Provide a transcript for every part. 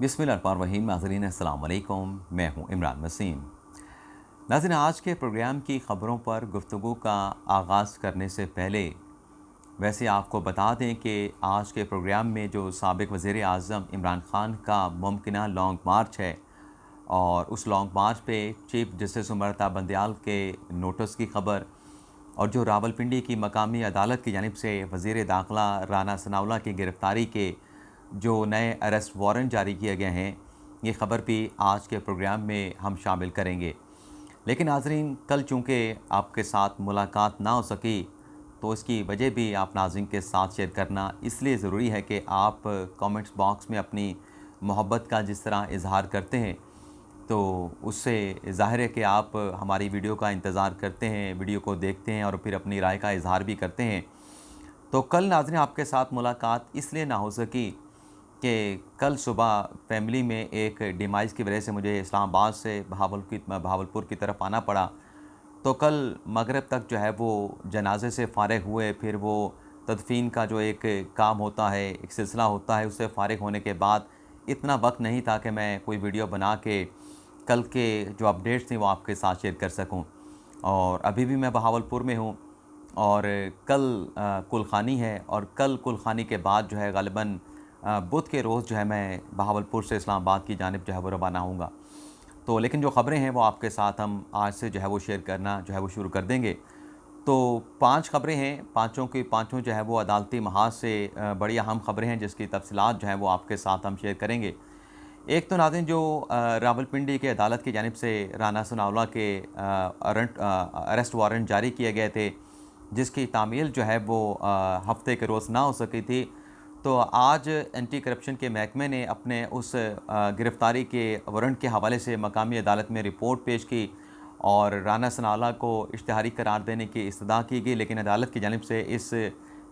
बिस्मिल्लाहिर्रहमानिर्रहीम। नाज़रीन अस्सलाम वालेकुम, मैं हूँ इमरान वसीम। नाज़रीन, आज के प्रोग्राम की ख़बरों पर गुफ्तगू का आगाज़ करने से पहले वैसे आपको बता दें कि आज के प्रोग्राम में जो साबिक़ वज़ीर आज़म इमरान ख़ान का मुमकिना लॉन्ग मार्च है और उस लॉन्ग मार्च पे चीफ जस्टिस अमृता बंदयाल के नोटिस की ख़बर और जो रावलपिंडी की मकामी अदालत की जानिब से वज़ीर दाखिला राना सनाउल्लाह की गिरफ़्तारी के जो नए अरेस्ट वारंट जारी किए गए हैं, ये ख़बर भी आज के प्रोग्राम में हम शामिल करेंगे। लेकिन नाज़रीन, कल चूँकि आपके साथ मुलाकात ना हो सकी, तो इसकी वजह भी आप नाज़रीन के साथ शेयर करना इसलिए ज़रूरी है कि आप कमेंट्स बॉक्स में अपनी मोहब्बत का जिस तरह इज़हार करते हैं, तो उससे ज़ाहिर है कि आप हमारी वीडियो का इंतज़ार करते हैं, वीडियो को देखते हैं और फिर अपनी राय का इज़हार भी करते हैं। तो कल नाज़रीन आपके साथ मुलाकात इसलिए ना हो सकी कि कल सुबह फैमिली में एक डिमाइस की वजह से मुझे इस्लामाबाद से भावलपुर की तरफ आना पड़ा। तो कल मगरिब तक जो है वो जनाज़े से फ़ारिग हुए, फिर वो तदफ़ीन का जो एक काम होता है, एक सिलसिला होता है, उससे फ़ारिग होने के बाद इतना वक्त नहीं था कि मैं कोई वीडियो बना के कल के जो अपडेट्स थी वो आपके साथ शेयर कर सकूं। और अभी भी मैं बहावलपुर में हूं और कल कुलखानी है और कल कुलखानी के बाद जो है ग़ालिबन बुध के रोज़ जो है मैं बहावलपुर से इस्लामाबाद की जानिब जो है वो रवाना होऊंगा। तो लेकिन जो ख़बरें हैं वो आपके साथ हम आज से जो है वो शेयर करना जो है वो शुरू कर देंगे। तो 5 ख़बरें हैं, पाँचों की पाँचों जो है वो अदालती महाज से बड़ी अहम ख़बरें हैं जिसकी तफ़सीलात जो हैं वो आपके साथ हम शेयर करेंगे। एक तो नाज़रीन जो रावलपिंडी के अदालत की जानिब से राना सनाउल्लाह के अरेस्ट वारंट जारी किए गए थे, जिसकी तामील जो है वो हफ़्ते के रोज़ ना हो सकी थी। तो आज एंटी करप्शन के महकमे ने अपने उस गिरफ़्तारी के वारंट के हवाले से मकामी अदालत में रिपोर्ट पेश की और राना सनाउल्लाह को इश्तिहारी करार देने की इस्तदा की गई, लेकिन अदालत की जानिब से इस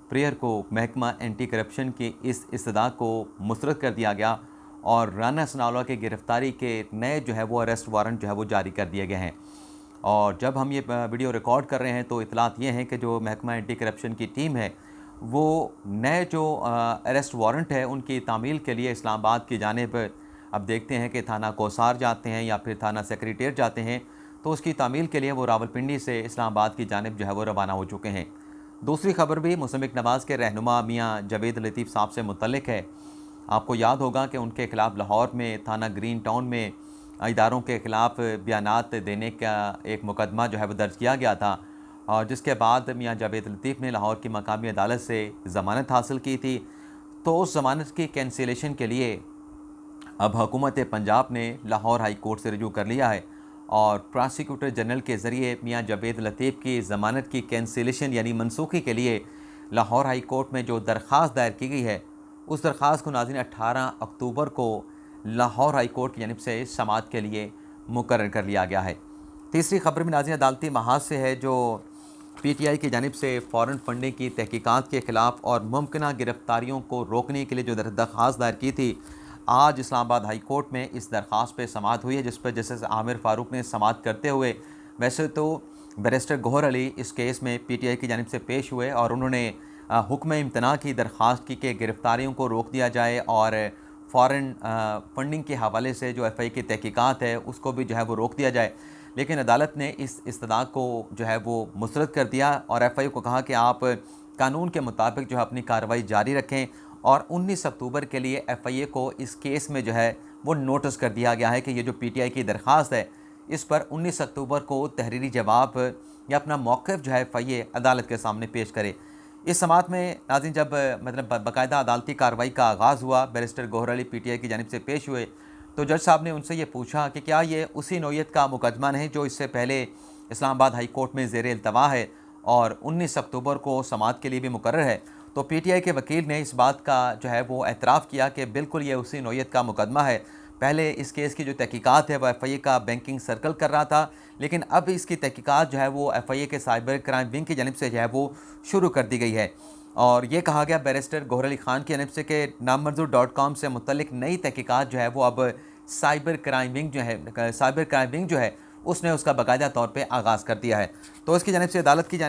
प्रेयर को महकमा एंटी करप्शन की इस इस्तदा को मुस्तरद कर दिया गया और राना सनाउल्लाह की गिरफ़्तारी के नए जो है वो अरेस्ट वारंट जो है वो जारी कर दिए गए हैं। और जब हम ये वीडियो रिकॉर्ड कर रहे हैं तो इतलात ये हैं कि जो महकमा एंटी करप्शन की टीम है वो नए जो अरेस्ट वारंट है उनकी तामील के लिए इस्लामाबाद की जानिब अब देखते हैं कि थाना कोसार जाते हैं या फिर थाना सेक्रेटेरिएट जाते हैं, तो उसकी तामील के लिए वो रावलपिंडी से इस्लामाबाद की जानिब जो है वो रवाना हो चुके हैं। दूसरी खबर भी मुस्लिम नवाज़ के रहनुमा मियाँ जावेद लतीफ़ साहब से मुतल्लिक है। आपको याद होगा कि उनके ख़िलाफ़ लाहौर में थाना ग्रीन टाउन में इदारों के ख़िलाफ़ बयानात देने का एक मुकदमा जो है वो दर्ज किया गया था और जिसके बाद मियाँ जावेद लतीफ़ ने लाहौर की मकामी अदालत से ज़मानत हासिल की थी। तो उस ज़मानत की कैंसिलेशन के लिए अब हुकूमत पंजाब ने लाहौर हाई कोर्ट से रजू कर लिया है और प्रोसिक्यूटर जनरल के ज़रिए मियाँ जावेद लतीफ़ की ज़मानत की कैंसिलेशन यानी मनसूखी के लिए लाहौर हाई कोर्ट में जो दरख्वास्त दायर की गई है, उस दरख्वास्त को नाज़रीन 18 अक्टूबर को लाहौर हाई कोर्ट की जानिब से समाअत के लिए मुकर्रर कर लिया गया है। तीसरी खबर में नाज़रीन अदालती महाज से है जो पीटीआई की जानिब से फ़ॉरेन फंडिंग की तहकीकात के ख़िलाफ़ और मुमकिना गिरफ़्तारियों को रोकने के लिए जो दरख्वास्त दायर की थी, आज इस्लामाबाद हाई कोर्ट में इस दरख्वास्त पे समाअत हुई है, जिस पर जस्टिस आमिर फ़ारूक ने समाअत करते हुए वैसे तो बैरिस्टर गौहर अली इस केस में पीटीआई की जानिब से पेश हुए और उन्होंने हुक्म इम्तना की दरख्वास्त की कि गिरफ़्तारियों को रोक दिया जाए और फ़ॉरेन फंडिंग के हवाले से जो एफआई की तहकीकात है उसको भी जो है वो रोक दिया जाए। लेकिन अदालत ने इस इस्तदा को जो है वो मुस्तरद कर दिया और एफआई को कहा कि आप कानून के मुताबिक जो है अपनी कार्रवाई जारी रखें और 19 अक्टूबर के लिए एफआईए को इस केस में जो है वो नोटिस कर दिया गया है कि ये जो पीटीआई की दरख्वास्त है इस पर 19 अक्टूबर को तहरीरी जवाब या अपना मौक़िफ़ जो है एफआईए अदालत के सामने पेश करे। इस समाअत में नाज़रीन जब मतलब बाकायदा अदालती कार्रवाई का आगाज़ हुआ, बैरिस्टर गौहर अली पीटीआई की जानिब से पेश हुए, तो जज साहब ने उनसे ये पूछा कि क्या ये उसी नौइयत का मुकदमा नहीं जो इससे पहले इस्लामाबाद हाई कोर्ट में ज़ेर इल्तवा है और 19 अक्टूबर को समाअत के लिए भी मुकर्रर है। तो पीटीआई के वकील ने इस बात का जो है वो एतराफ़ किया कि बिल्कुल ये उसी नौइयत का मुकदमा है। पहले इस केस की जो तहकीकात है वो एफआईए का बैंकिंग सर्कल कर रहा था, लेकिन अब इसकी तहकीकात जो है वो एफआईए के साइबर क्राइम विंग की जानिब से जो है वो शुरू कर दी गई है। और ये कहा गया बैरिस्टर गौहर अली ख़ान की जानिब से कि नामंजूर.com से मुतल्लिक नई तहकीकात जो है वो अब साइबर क्राइम विंग जो है उसने उसका बाकायदा तौर पे आगाज़ कर दिया है। तो इसकी जानिब से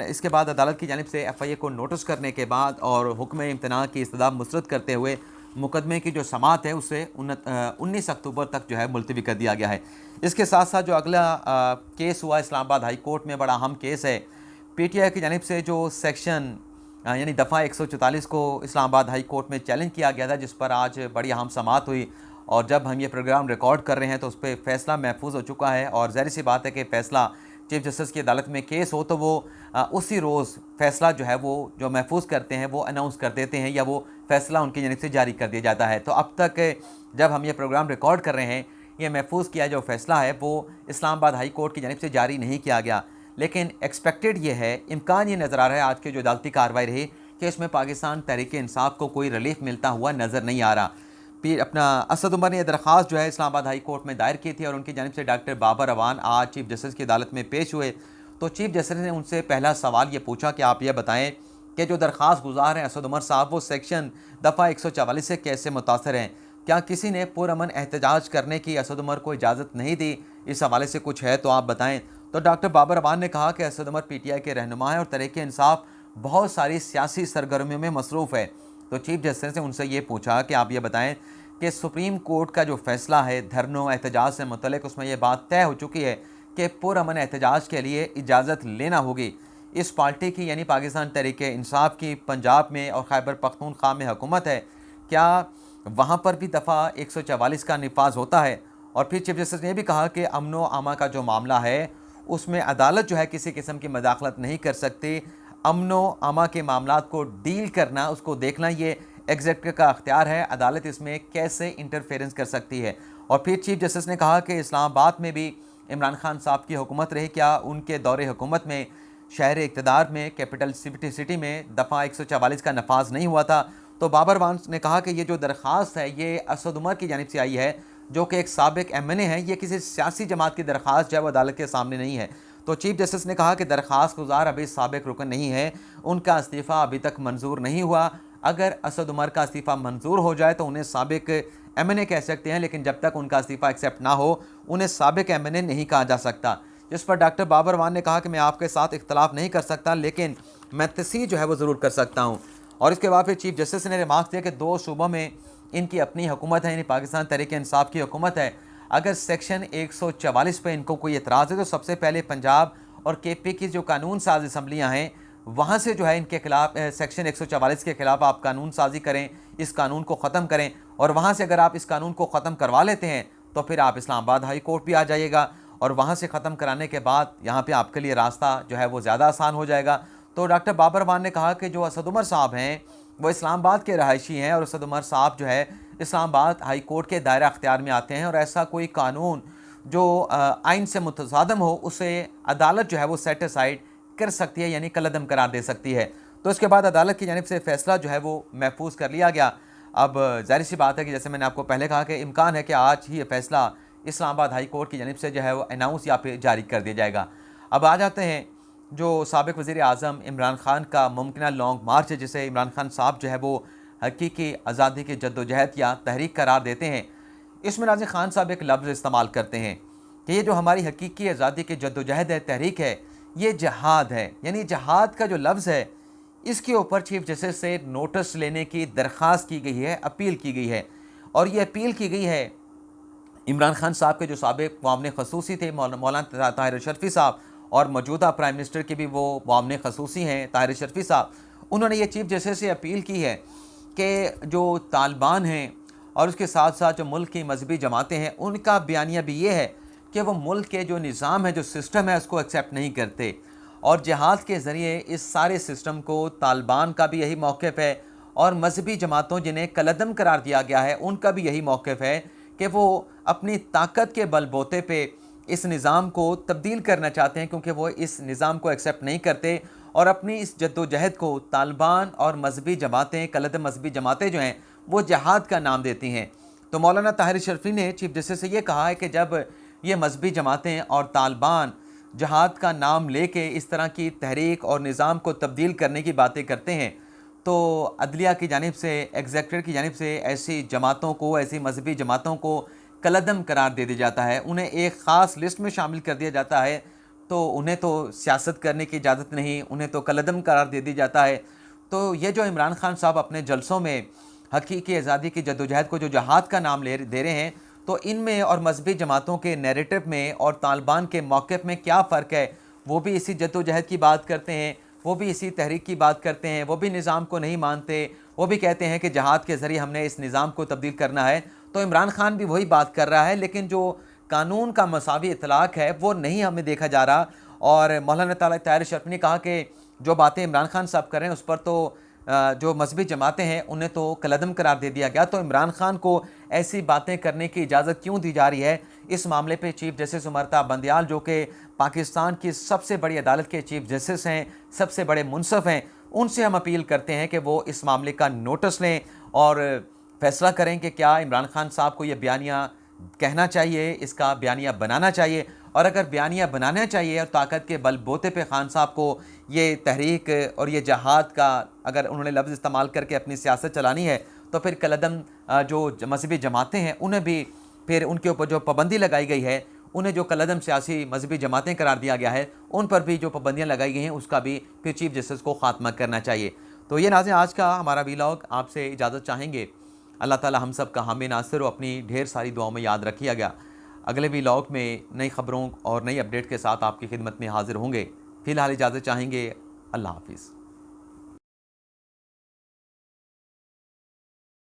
इसके बाद अदालत की जानिब से एफआईए को नोटिस करने के बाद और हुक्म इम्तना की इस्तदा मुस्तरद करते हुए मुकदमे की जो समाअत है उसे 19 अक्टूबर तक जो है मुलतवी कर दिया गया है। इसके साथ साथ जो अगला केस हुआ इस्लामाबाद हाई कोर्ट में, बड़ा अहम केस है। पीटीआई की जानिब से जो सेक्शन यानी दफ़ा 144 को इस्लामाबाद हाई कोर्ट में चैलेंज किया गया था, जिस पर आज बड़ी अहम समाअत हुई। और जब हम ये प्रोग्राम रिकॉर्ड कर रहे हैं तो उस पर फ़ैसला महफूज हो चुका है। और ज़ाहिर सी बात है कि फ़ैसला चीफ जस्टिस की अदालत में केस हो तो वो उसी रोज़ फ़ैसला जो है वो जो महफूज करते हैं वो अनाउंस कर देते हैं, या वो फ़ैसला उनकी जानिब से जारी कर दिया जाता है। तो अब तक जब हम ये प्रोग्राम रिकॉर्ड कर रहे हैं, ये महफूज किया जो फ़ैसला है वो इस्लामाबाद हाई कोर्ट की जानिब से जारी नहीं किया गया। लेकिन एक्सपेक्टेड ये है, इम्कान ये नज़र आ रहा है आज की जो अदालती कार्रवाई रही कि इसमें पाकिस्तान तहरीक इंसाफ को कोई रिलीफ मिलता हुआ नज़र नहीं आ रहा। फिर अपना असद उमर ने यह दरख्वास्त जो है इस्लामाबाद हाई कोर्ट में दायर की थी और उनकी जानिब से डॉक्टर बाबर अवान आज चीफ जस्टिस की अदालत में पेश हुए। तो चीफ जस्टिस ने उनसे पहला सवाल ये पूछा कि आप ये बताएं कि जो दरख्वास्त गुजार हैं असद उमर साहब, वो सेक्शन दफ़ा 144 से कैसे मुतासर हैं? क्या किसी ने पुरअमन एहतजाज करने की असद उमर को इजाज़त नहीं दी? इस हवाले से कुछ है तो आप बताएं। तो डॉक्टर बाबर अवान ने कहा कि असद उमर पीटीआई के रहनुमा हैं और तहरीक इंसाफ बहुत सारी सियासी सरगर्मियों में मसरूफ़ है। तो चीफ जस्टिस ने उनसे ये पूछा कि आप ये बताएं कि सुप्रीम कोर्ट का जो फैसला है धरनों एहतजाज से मुतल्लिक, उसमें यह बात तय हो चुकी है कि पुरअमन एहतजाज के लिए इजाज़त लेना होगी। इस पार्टी की यानी पाकिस्तान तहरीक इंसाफ की पंजाब में और खैबर पख्तूनख्वा में हुकूमत है, क्या वहाँ पर भी दफ़ा 144 का नफाज होता है? और फिर चीफ जस्टिस ने यह भी कहा कि अमनो आमा का जो मामला है उसमें अदालत जो है किसी किस्म की मदाखलत नहीं कर सकती। अमनो आमा के मामलात को डील करना, उसको देखना, ये एग्जीक्यूटिव का अख्तियार है। अदालत इसमें कैसे इंटरफेरेंस कर सकती है? और फिर चीफ जस्टिस ने कहा कि इस्लामाबाद में भी इमरान खान साहब की हुकूमत रही, क्या उनके दौरे हुकूमत में शहर इक़्तिदार में कैपिटल सिटी में दफ़ा 144 का नफाज नहीं हुआ था? तो बाबर वान ने कहा कि ये जो दरख्वास्त है ये असद उमर की जानिब से आई है, जो कि एक साबिक MNA है। ये किसी सियासी जमात की दरख्वास्त जो है वो अदालत के सामने नहीं है। तो चीफ जस्टिस ने कहा कि दरख्वास्त गुजार अभी साबिक रुकन नहीं है, उनका इस्तीफ़ा अभी तक मंजूर नहीं हुआ। अगर असद उमर का इस्तीफ़ा मंजूर हो जाए तो उन्हें साबिक MNA कह सकते हैं, लेकिन जब तक उनका इस्तीफ़ा एक्सेप्ट ना हो उन्हें साबिक MNA नहीं कहा जा सकता। जिस पर डॉक्टर बाबर वान ने कहा कि मैं आपके साथ इख्तलाफ नहीं कर सकता, लेकिन मैं तस्हीह जो है वो ज़रूर कर सकता हूँ। और इसके बाद फिर चीफ जस्टिस ने रिमार्क दिया कि दो सूबों में इनकी अपनी हुकूमत है, यानी पाकिस्तान तहरीक इंसाफ की हुकूमत है। अगर सेक्शन 144 पे इनको कोई एतराज़ है तो सबसे पहले पंजाब और KP की जो कानून साज असम्बलियाँ हैं वहाँ से जो है इनके खिलाफ सेक्शन 144 के ख़िलाफ़ आप कानून साजी करें, इस कानून को ख़त्म करें। और वहाँ से अगर आप इस कानून को ख़त्म करवा लेते हैं तो फिर आप इस्लामाबाद हाई कोर्ट भी आ जाइएगा, और वहाँ से ख़त्म कराने के बाद यहाँ पे आपके लिए रास्ता जो है वो ज़्यादा आसान हो जाएगा। तो डॉक्टर बाबर वान ने कहा कि जो असद उमर साहब हैं वो इस्लामाबाद के रहायशी हैं, और असद उमर साहब जो है इस्लामाबाद हाई कोर्ट के दायरा अख्तियार में आते हैं, और ऐसा कोई कानून जो आइन से मुतज़ादम हो उसे अदालत जो है वो सेट असाइड कर सकती है, यानी कलअदम करार दे सकती है। तो इसके बाद अदालत की जानिब से फ़ैसला जो है वो महफूज कर लिया गया। अब ज़ाहिर सी बात है कि जैसे मैंने आपको पहले कहा कि इम्कान है कि आज ही ये फ़ैसला इस्लामाबाद हाई कोर्ट की जानिब से जो है वो अनाउंस या फिर जारी कर दिया जाएगा। अब आ जाते हैं जो साबिक़ वज़ीर आज़म इमरान खान का मुमकिन लॉन्ग मार्च है, जिसे इमरान खान साहब जो है वो हकीकी आज़ादी की जद्दोजहद या तहरीक करार देते हैं। इसमें नाज़िर खान साहब एक लफ्ज़ इस्तेमाल करते हैं कि ये जो हमारी हकीकी आज़ादी की जद्दोजहद है, तहरीक है, ये जहाद है। यानी जहाद का जो लफ्ज़ है इसके ऊपर चीफ जस्टिस से नोटिस लेने की दरख्वास्त की गई है, अपील की गई है। और ये अपील की गई है इमरान खान साहब के जो साबिक़ मुआविन ख़ुसूसी थे मौलाना ताहिर शर्फ़ी साहब, और मौजूदा प्राइम मिनिस्टर के भी वो मुआविन ख़ुसूसी हैं ताहिर शर्फ़ी साहब। उन्होंने ये चीफ जस्टिस से अपील की है कि जो तालिबान हैं और उसके साथ साथ जो मुल्क की मजहबी जमातें हैं उनका बयानिया भी ये है कि वो मुल्क के जो निज़ाम है, जो सिस्टम है, उसको एक्सेप्ट नहीं करते, और जिहाद के ज़रिए इस सारे सिस्टम को तालिबान का भी यही मौक़िफ़ है, और मजहबी जमातों जिन्हें कलअदम करार दिया गया है उनका भी यही मौक़िफ़ है कि वो अपनी ताकत के बलबूते पे इस निज़ाम को तब्दील करना चाहते हैं, क्योंकि वो इस निज़ाम को एक्सेप्ट नहीं करते, और अपनी इस जद्दोजहद को तालिबान और मजहबी जमातें, कलअदम मजहबी जमातें जो हैं वो जहाद का नाम देती हैं। तो मौलाना ताहिर शर्फ़ी ने चीफ जस्टिस से ये कहा है कि जब ये मजहबी जमातें और तालिबान जहाद का नाम लेके इस तरह की तहरीक और निज़ाम को तब्दील करने की बातें करते हैं, तो अदलिया की जानिब से, एग्जीक्यूटिव की जानिब से ऐसी जमातों को, ऐसी मजहबी जमातों को कलअदम करार दे दिया जाता है, उन्हें एक ख़ास लिस्ट में शामिल कर दिया जाता है। तो उन्हें तो सियासत करने की इजाज़त नहीं, उन्हें तो कलअदम करार दे दिया जाता है। तो ये जो इमरान खान साहब अपने जलसों में हकीकी आज़ादी की जद्दोजहद को जो जहाद का नाम दे रहे हैं, तो इनमें और मजहबी जमातों के नैरेटिव में और तालिबान के मौक़िफ़ में क्या फ़र्क है। वो भी इसी जद्दोजहद की बात करते हैं, वो भी इसी तहरीक की बात करते हैं, वो भी निज़ाम को नहीं मानते, वो भी कहते हैं कि जहाद के ज़रिए हमने इस निज़ाम को तब्दील करना है। तो इमरान खान भी वही बात कर रहा है, लेकिन जो कानून का मसावी इतलाक़ है वो नहीं हमें देखा जा रहा। और मौलाना ताहिर शरफ़ी ने कहा कि जो बातें इमरान खान साहब कर रहे हैं उस पर तो जो मजहबी जमातें हैं उन्हें तो कलअदम करार दे दिया गया। तो इमरान खान को ऐसी बातें करने की इजाज़त क्यों दी जा रही है। इस मामले पे चीफ जस्टिस उमर बंदियाल, जो कि पाकिस्तान की सबसे बड़ी अदालत के चीफ जस्टिस हैं, सबसे बड़े मुंसफ़ हैं, उनसे हम अपील करते हैं कि वो इस मामले का नोटिस लें और फैसला करें कि क्या इमरान खान साहब को यह बयानिया कहना चाहिए, इसका बयानिया बनाना चाहिए। और अगर बयानिया बनाना चाहिए और ताकत के बलबूते पे खान साहब को ये तहरीक और ये जहाद का अगर उन्होंने लफ्ज़ इस्तेमाल करके अपनी सियासत चलानी है, तो फिर कलअदम जो मजहबी जमातें हैं उन्हें भी फिर उनके ऊपर जो पाबंदी लगाई गई है, उन्हें जो कलअदम सियासी मजहबी जमातें करार दिया गया है, उन पर भी जो पाबंदियाँ लगाई गई हैं उसका भी फिर चीफ जस्टिस को ख़ात्मा करना चाहिए। तो ये नाज़रीन आज का हमारा वीलॉग, आपसे इजाज़त चाहेंगे। अल्लाह ताला हम सब का हामी नासिर हो, अपनी ढेर सारी दुआओं में याद रखिएगा। अगले वीलॉग में नई खबरों और नई अपडेट के साथ आपकी खिदमत में हाजिर होंगे। फ़िलहाल इजाज़त चाहेंगे। अल्लाह हाफ़िज़।